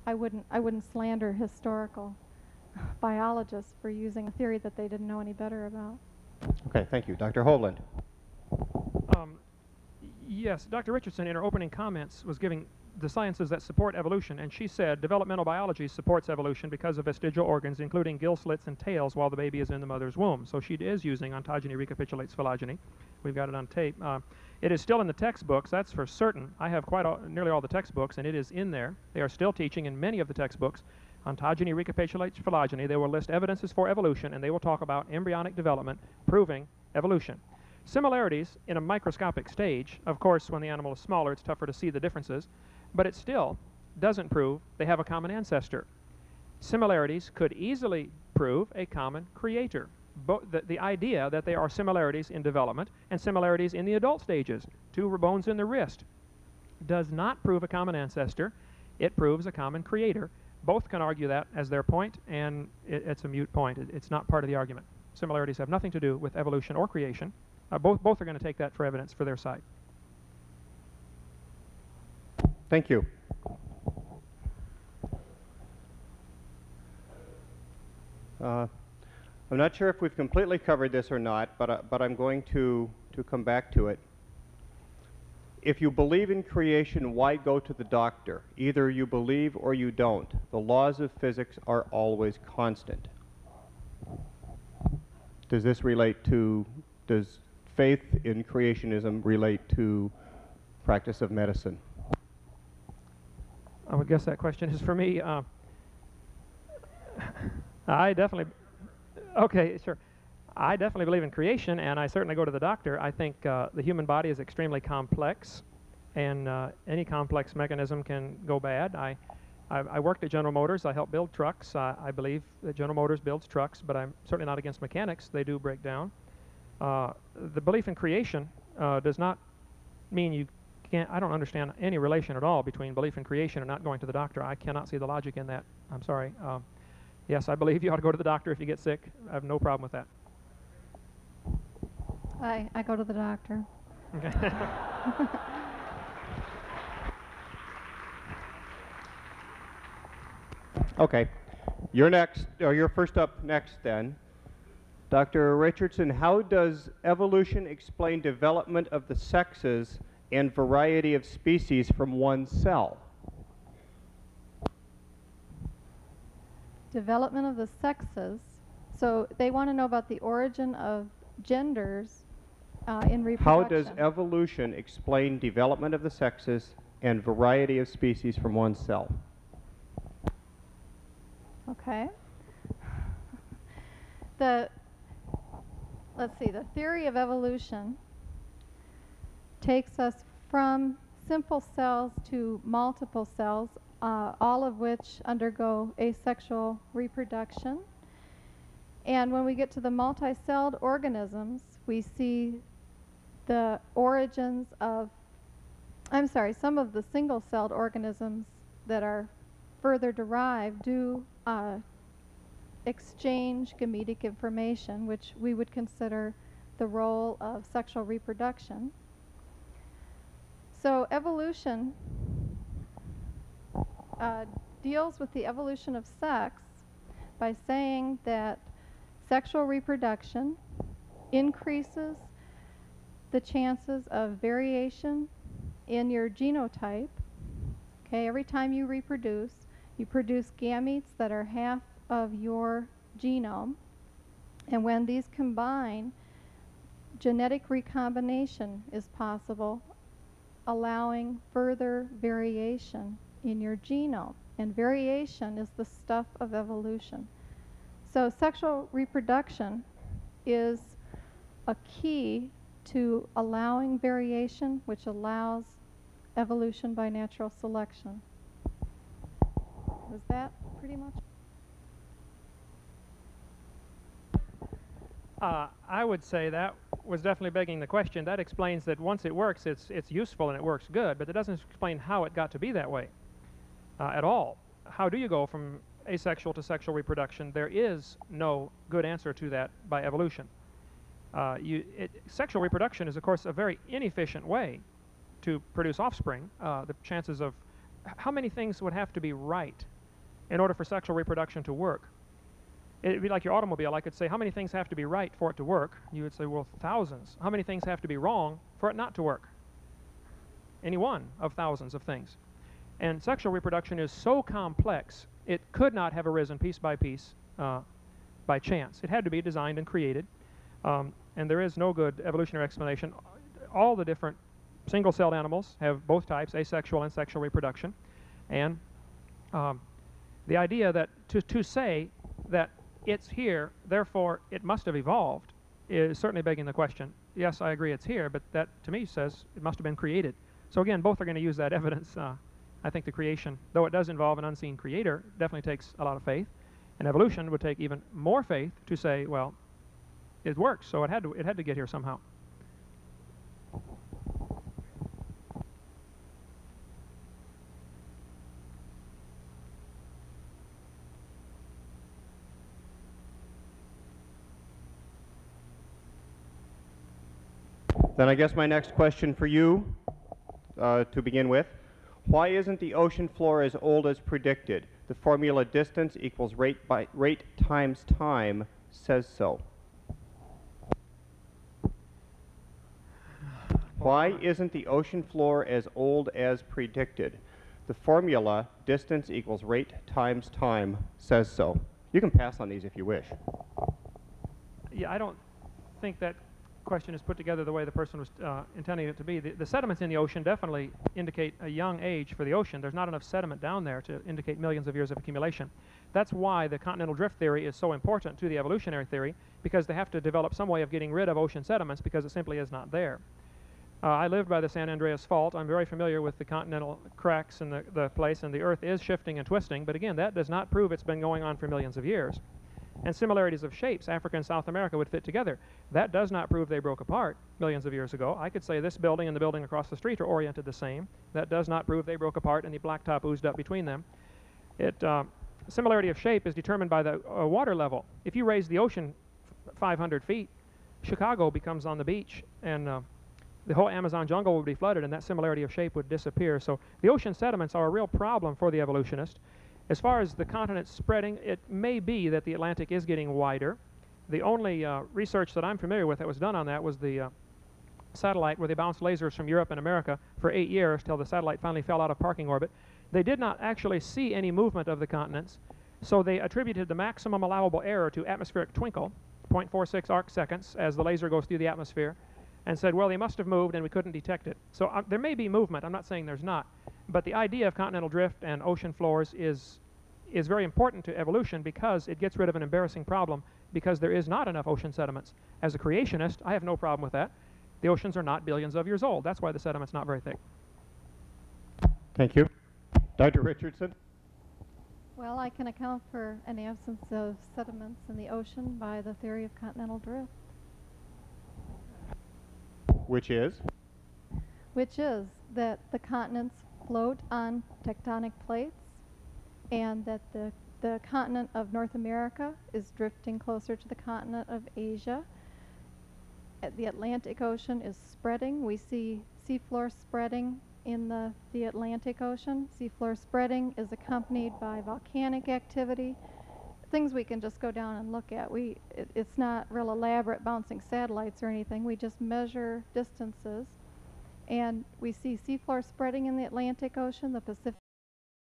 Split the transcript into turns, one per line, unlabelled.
I wouldn't slander historical biologists for using a theory that they didn't know any better about.
Okay, thank you. Dr. Hovland.
Yes, Dr. Richardson, in her opening comments, was giving the sciences that support evolution, and she said developmental biology supports evolution because of vestigial organs, including gill slits and tails, while the baby is in the mother's womb. So she is using ontogeny recapitulates phylogeny. We've got it on tape. It is still in the textbooks, that's for certain. I have nearly all the textbooks, and it is in there. They are still teaching in many of the textbooks ontogeny recapitulates phylogeny. They will list evidences for evolution, and they will talk about embryonic development proving evolution. Similarities in a microscopic stage, of course, when the animal is smaller, it's tougher to see the differences, but it still doesn't prove they have a common ancestor. Similarities could easily prove a common creator. The idea that there are similarities in development and similarities in the adult stages, two bones in the wrist, does not prove a common ancestor. It proves a common creator. Both can argue that as their point, and it's a moot point. It's not part of the argument. Similarities have nothing to do with evolution or creation. Both are going to take that for evidence for their side.
Thank you. I'm not sure if we've completely covered this or not, but I'm going to come back to it. If you believe in creation, why go to the doctor? Either you believe or you don't. The laws of physics are always constant. Does this relate to, does faith in creationism relate to practice of medicine?
I would guess that question is for me. I definitely, okay, sure. I definitely believe in creation, and I certainly go to the doctor. I think the human body is extremely complex, and any complex mechanism can go bad. I worked at General Motors. I helped build trucks. I believe that General Motors builds trucks, but I'm certainly not against mechanics. They do break down. The belief in creation does not mean you can't. I don't understand any relation at all between belief in creation and not going to the doctor. I cannot see the logic in that. I'm sorry. Yes, I believe you ought to go to the doctor if you get sick. I have no problem with that.
I go to the doctor.
Okay.
Okay. You're next, or you're first up next then. Dr. Richardson, how does evolution explain development of the sexes and variety of species from one cell?
Development of the sexes. So they want to know about the origin of genders in reproduction.
How does evolution explain development of the sexes and variety of species from one cell?
Okay. Let's see, the theory of evolution takes us from simple cells to multiple cells, all of which undergo asexual reproduction. And when we get to the multi-celled organisms, we see the origins of, some of the single-celled organisms that are further derived do exchange gametic information, which we would consider the role of sexual reproduction. So evolution deals with the evolution of sex by saying that sexual reproduction increases the chances of variation in your genotype. Okay, every time you produce gametes that are half of your genome, and when these combine, genetic recombination is possible, allowing further variation in your genome. And variation is the stuff of evolution. So sexual reproduction is a key to allowing variation, which allows evolution by natural selection. Was that pretty much?
I would say that was definitely begging the question. That explains that once it works, it's useful and it works good, but it doesn't explain how it got to be that way at all. How do you go from asexual to sexual reproduction? There is no good answer to that by evolution. Sexual reproduction is, of course, a very inefficient way to produce offspring. The chances of how many things would have to be right in order for sexual reproduction to work. It'd be like your automobile. I could say, how many things have to be right for it to work? You would say, well, thousands. How many things have to be wrong for it not to work? Any one of thousands of things. And sexual reproduction is so complex, it could not have arisen piece by piece by chance. It had to be designed and created. And there is no good evolutionary explanation. All the different single-celled animals have both types, asexual and sexual reproduction. And the idea that to say that it's here, therefore it must have evolved, is certainly begging the question. Yes, I agree it's here, but that to me says it must have been created. So again, both are going to use that evidence. I think the creation, though it does involve an unseen creator, definitely takes a lot of faith. And evolution would take even more faith to say, well, it works, so it had to get here somehow.
Then I guess my next question for you, to begin with, why isn't the ocean floor as old as predicted? The formula distance equals rate times time says so. Why isn't the ocean floor as old as predicted? The formula distance equals rate times time says so. You can pass on these if you wish.
Yeah, I don't think that question is put together the way the person was intending it to be. The sediments in the ocean definitely indicate a young age for the ocean. There's not enough sediment down there to indicate millions of years of accumulation. That's why the continental drift theory is so important to the evolutionary theory, because they have to develop some way of getting rid of ocean sediments because it simply is not there. I lived by the San Andreas Fault. I'm very familiar with the continental cracks in the place, and the Earth is shifting and twisting, but again, that does not prove it's been going on for millions of years. And similarities of shapes, Africa and South America would fit together. That does not prove they broke apart millions of years ago. I could say this building and the building across the street are oriented the same. That does not prove they broke apart and the blacktop oozed up between them. Similarity of shape is determined by the water level. If you raise the ocean 500 feet, Chicago becomes on the beach, and the whole Amazon jungle would be flooded, and that similarity of shape would disappear. So the ocean sediments are a real problem for the evolutionist. As far as the continents spreading, it may be that the Atlantic is getting wider. The only research that I'm familiar with that was done on that was the satellite where they bounced lasers from Europe and America for 8 years till the satellite finally fell out of parking orbit. They did not actually see any movement of the continents, so they attributed the maximum allowable error to atmospheric twinkle, 0.46 arc seconds, as the laser goes through the atmosphere, and said, well, they must have moved and we couldn't detect it. So there may be movement. I'm not saying there's not. But the idea of continental drift and ocean floors is very important to evolution because it gets rid of an embarrassing problem because there is not enough ocean sediments. As a creationist, I have no problem with that. The oceans are not billions of years old. That's why the sediment's not very thick.
Thank you. Dr. Richardson?
Well, I can account for an absence of sediments in the ocean by the theory of continental drift.
Which is?
Which is that the continents float on tectonic plates, and that the continent of North America is drifting closer to the continent of Asia. The Atlantic Ocean is spreading. We see seafloor spreading in the Atlantic Ocean. Seafloor spreading is accompanied by volcanic activity, things we can just go down and look at. It's not real elaborate bouncing satellites or anything. We just measure distances. And we see seafloor spreading in the Atlantic Ocean, the Pacific